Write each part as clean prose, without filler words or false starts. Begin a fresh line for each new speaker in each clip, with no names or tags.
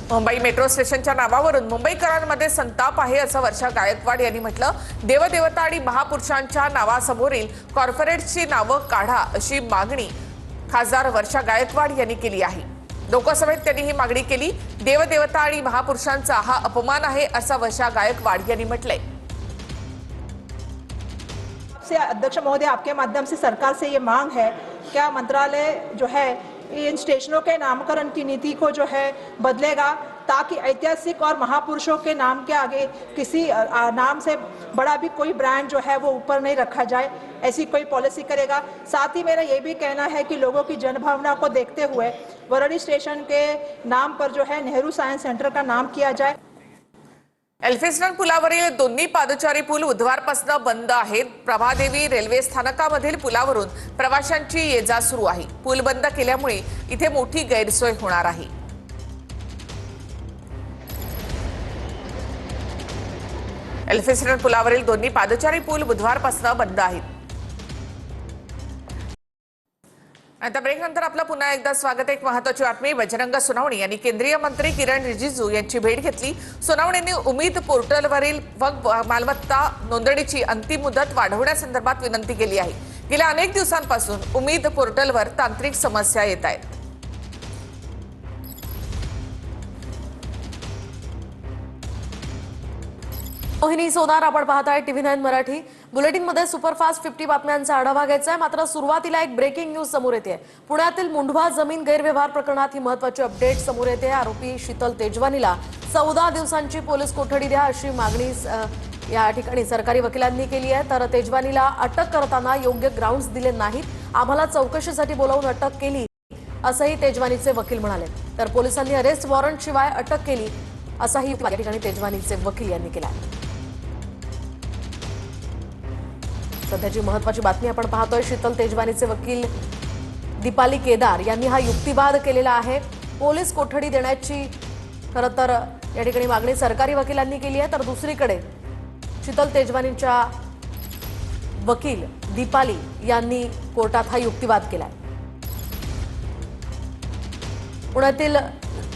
Mumbai metro स्टेशनच्या नावावरून मुंबईकरांमध्ये संताप आहे असं वर्षा गायकवाड यांनी म्हटलं। देवदेवता आणि महापुरुषांच्या नावासमोरील कॉर्पोरेट्सची नावं काढा अशी मागणी खासदार वर्षा गायकवाड यांनी केली आहे। लोकसभेत त्यांनी ही मागणी केली। देवदेवता आणि महापुरुषांचा हा अपमान आहे असं वर्षा गायकवाड यांनी म्हटलंय।
से अध्यक्ष महोदय, आपके माध्यम से सरकार से ये मांग है, क्या मंत्रालय जो है इन स्टेशनों के नामकरण की नीति को जो है बदलेगा ताकि ऐतिहासिक और महापुरुषों के नाम के आगे किसी नाम से बड़ा भी कोई ब्रांड जो है वो ऊपर नहीं रखा जाए, ऐसी कोई पॉलिसी करेगा। साथ ही मेरा ये भी कहना है कि लोगों की जनभावना को देखते हुए वरळी स्टेशन के नाम पर जो है नेहरू सायन्स सेंटर का नाम किया जाए।
एल्फिन्स्टन पुलावरील दोन्ही पादचारी पूल बुधवारपासून बंद आहेत। प्रभादेवी रेल्वे स्थानकामधील पुलावरून प्रवाशांची ये-जा सुरू आहे। पूल बंद केल्यामुळे इथे मोठी गैरसोय होणार आहे। एल्फिन्स्टन पुलावरील दोन्ही पादचारी पूल बुधवारपासून बंद आहेत। आता ब्रेक नंतर आपलं पुन्हा एकदा स्वागत। एक महत्त्वाची बातमी, बजरंग सोनवणे यांनी केंद्रीय मंत्री किरण रिजिजू यांची भेट घेतली। सोनवणेंनी उमीद पोर्टलवरील वक्फ मालमत्ता नोंदणीची अंतिम मुदत वाढवण्यासंदर्भात विनंती केली आहे। गेल्या अनेक दिवसांपासून उमीद पोर्टलवर तांत्रिक समस्या येत आहेत।
मोहिनी सोनार, आपण पाहताय टीव्ही 9 मराठी। बुलेटिनमध्ये सुपरफास्ट 50 बातम्यांचा आढावा घ्यायचा आहे। मात्र सुरुवातीला एक ब्रेकिंग न्यूज समोर येते। पुण्यातील मुंढवा जमीन गैरव्यवहार प्रकरणात ही महत्त्वाची अपडेट समोर येते। आरोपी शीतल तेजवानीला 14 दिवसांची पोलीस कोठडी द्या अशी मागणी या ठिकाणी सरकारी वकिलांनी केली आहे। तर तेजवानीला अटक करताना योग्य ग्राउंड्स दिले नाहीत, आम्हाला चौकशीसाठी बोलावून अटक केली असंही तेजवानीचे वकील म्हणाले। तर पोलिसांनी अरेस्ट वॉरंट शिवाय अटक केली असाही या ठिकाणी तेजवानीचे वकील यांनी केला आहे। सध्याची महत्त्वाची बातमी आपण पाहतोय। शीतल तेजवानीचे वकील दीपाली केदार यांनी हा युक्तिवाद केलेला आहे। पोलीस कोठडी देण्याची खरं तर या ठिकाणी मागणी सरकारी वकिलांनी केली आहे। तर दुसरीकडे शीतल तेजवानीच्या वकील दीपाली यांनी कोर्टात हा युक्तिवाद केलाय। पुण्यातील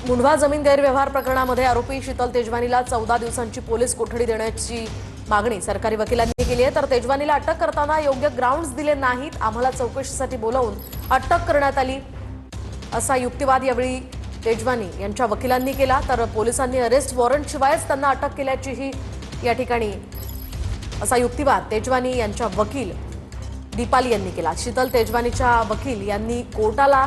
मुंढवा जमीन गैरव्यवहार प्रकरणामध्ये आरोपी शीतल तेजवानीला 14 दिवसांची पोलीस कोठडी देण्याची मागणी सरकारी वकिलांनी केली आहे। तर तेजवानीला अटक करताना योग्य ग्राउंड्स दिले नाहीत, आम्हाला चौकशीसाठी बोलावून अटक करण्यात आली असा युक्तिवाद यावेळी तेजवानी यांच्या वकिलांनी केला। तर पोलिसांनी अरेस्ट वॉरंट शिवायच त्यांना अटक केल्याचीही या ठिकाणी असा युक्तिवाद तेजवानी यांच्या वकील दीपाली यांनी केला। शीतल तेजवानीच्या वकील यांनी कोर्टाला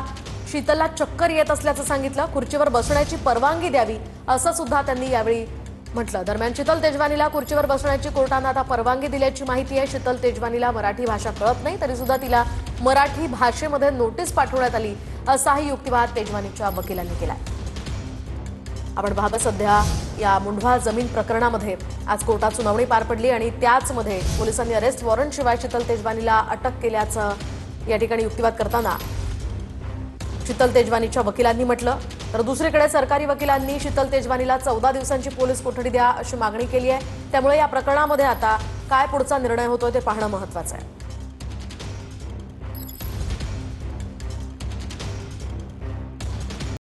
शीतलला चक्कर येत असल्याचं सांगितलं, खुर्चीवर बसण्याची परवानगी द्यावी असं सुद्धा त्यांनी यावेळी म्हटलं। दरम्यान शीतल तेजवानीला खुर्चीवर बसण्याची कोर्टाने आता परवानगी दिल्याची माहिती आहे। शीतल तेजवानीला मराठी भाषा कळत नाही तरी सुद्धा तिला मराठी भाषेमध्ये नोटीस पाठवण्यात आली असाही युक्तिवाद तेजवानीच्या वकिलांनी केला। आपण पाहता सध्या या मुंढवा जमीन प्रकरणामध्ये आज कोर्टात सुनावणी पार पडली आणि त्याचमध्ये पोलिसांनी अरेस्ट वॉरंट शिवाय शीतल तेजवानीला अटक केल्याचं या ठिकाणी युक्तिवाद करताना शीतल तेजवानीच्या वकिलांनी म्हटलं। तर दुसरीकडे सरकारी वकिलांनी शीतल तेजवानीला 14 दिवसांची पोलीस कोठडी द्या अशी मागणी केली आहे। त्यामुळे या प्रकरणामध्ये आता काय पुढचा निर्णय होतोय ते पाहणं महत्त्वाचं आहे।